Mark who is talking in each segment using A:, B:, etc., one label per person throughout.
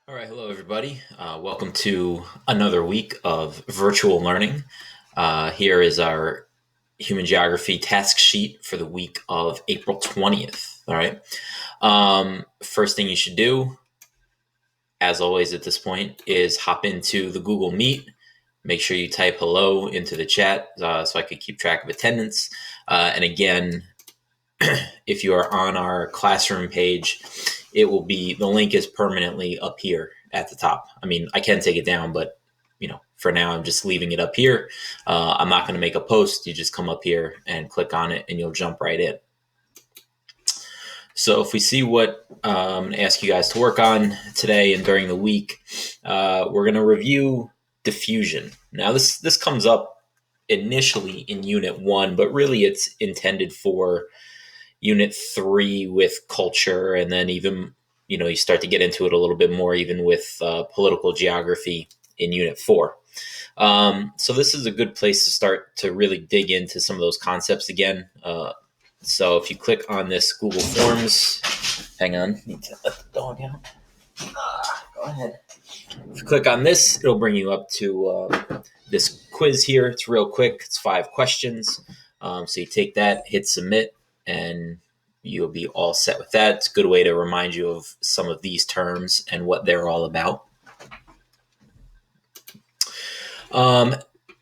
A: All right, hello everybody. Welcome to another week of virtual learning. Here is our human geography task sheet for the week of April 20th. All right. First thing you should do, as always at this point, is hop into the Google Meet. Make sure you type hello into the chat so I could keep track of attendance. And again, if you are on our classroom page, it will be, the link is permanently up here at the top. I mean, I can take it down, but for now, I'm just leaving it up here. I'm not going to make a post. You just come up here and click on it and you'll jump right in. So if we see what I'm going to ask you guys to work on today and during the week, we're going to review diffusion. Now, this comes up initially in Unit 1, but really it's intended for Unit 3 with culture, and then even you start to get into it a little bit more even with political geography in Unit 4. So this is a good place to start to really dig into some of those concepts again. So if you click on this Google Forms, hang on, need to let the dog out. Go ahead. If you click on this, it'll bring you up to this quiz here. It's real quick. It's 5 questions. So you take that, hit submit, and you'll be all set with that. It's a good way to remind you of some of these terms and what they're all about.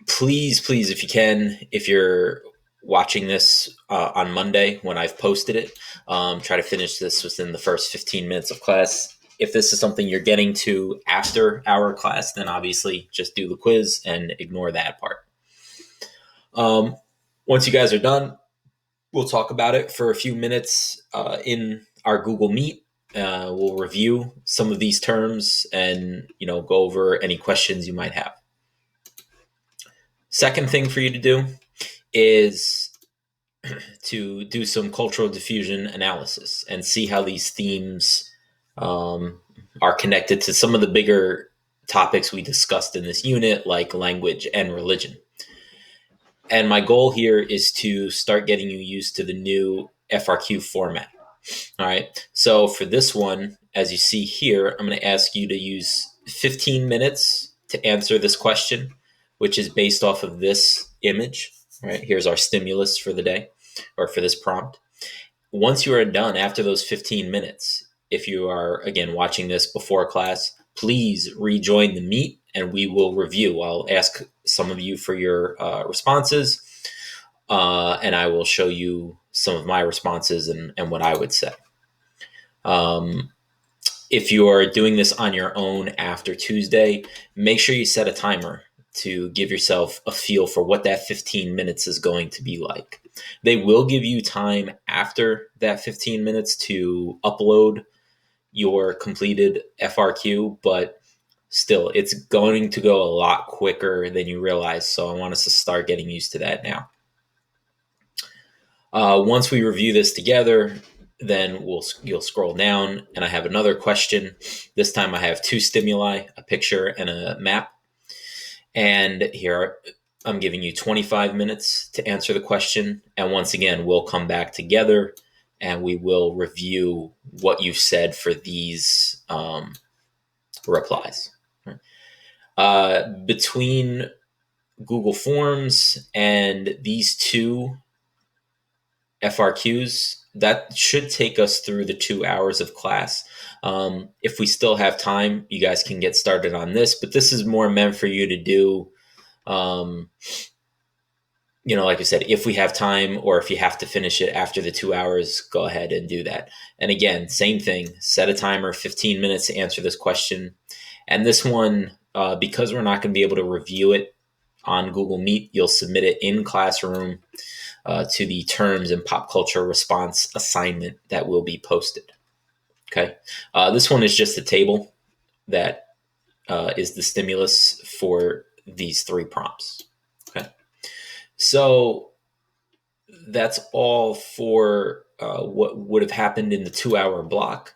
A: Please, if you can, if you're watching this on Monday when I've posted it, try to finish this within the first 15 minutes of class. If this is something you're getting to after our class, then obviously just do the quiz and ignore that part. Once you guys are done, we'll talk about it for a few minutes in our Google Meet. We'll review some of these terms and go over any questions you might have. Second thing for you to do is to do some cultural diffusion analysis and see how these themes are connected to some of the bigger topics we discussed in this unit, like language and religion. And my goal here is to start getting you used to the new FRQ format. All right. So for this one, as you see here, I'm going to ask you to use 15 minutes to answer this question, which is based off of this image. All right. Here's our stimulus for the day, or for this prompt. Once you are done after those 15 minutes, if you are, again, watching this before class, please rejoin the Meet and we will review. I'll ask some of you for your responses, and I will show you some of my responses and what I would say. If you are doing this on your own after Tuesday, make sure you set a timer to give yourself a feel for what that 15 minutes is going to be like. They will give you time after that 15 minutes to upload your completed FRQ, but still, it's going to go a lot quicker than you realize. So I want us to start getting used to that now. Once we review this together, then you'll scroll down and I have another question. This time I have 2 stimuli, a picture and a map. And here I'm giving you 25 minutes to answer the question. And once again, we'll come back together and we will review what you've said for these replies. Between Google Forms and these 2 FRQs, that should take us through the 2 hours of class. If we still have time, you guys can get started on this, but this is more meant for you to do, like I said, if we have time or if you have to finish it after the 2 hours, go ahead and do that. And again, same thing, set a timer, 15 minutes to answer this question. And this one, because we're not going to be able to review it on Google Meet, you'll submit it in Classroom to the terms and pop culture response assignment that will be posted. Okay. This one is just a table that is the stimulus for these 3 prompts. Okay. So that's all for what would have happened in the 2-hour block.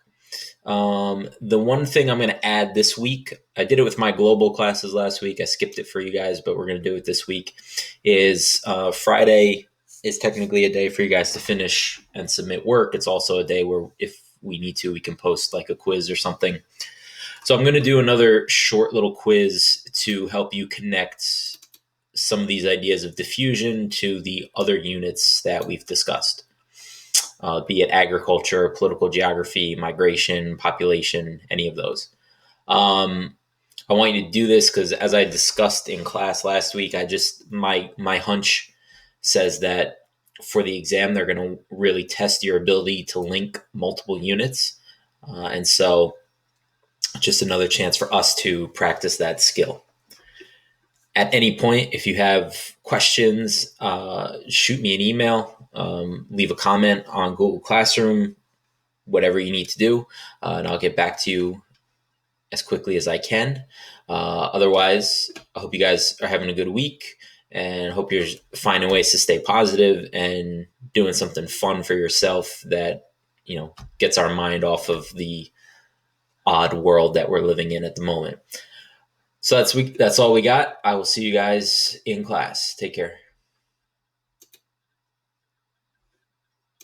A: The one thing I'm going to add this week, I did it with my global classes last week. I skipped it for you guys, but we're going to do it this week, is Friday is technically a day for you guys to finish and submit work. It's also a day where if we need to, we can post like a quiz or something. So I'm going to do another short little quiz to help you connect some of these ideas of diffusion to the other units that we've discussed, be it agriculture, political geography, migration, population, any of those. I want you to do this because, as I discussed in class last week, my hunch says that for the exam they're going to really test your ability to link multiple units, and so just another chance for us to practice that skill. At any point, if you have questions, shoot me an email, leave a comment on Google Classroom, whatever you need to do, and I'll get back to you as quickly as I can. Otherwise, I hope you guys are having a good week, and hope you're finding ways to stay positive and doing something fun for yourself that, gets our mind off of the odd world that we're living in at the moment. So that's all we got. I will see you guys in class. Take care.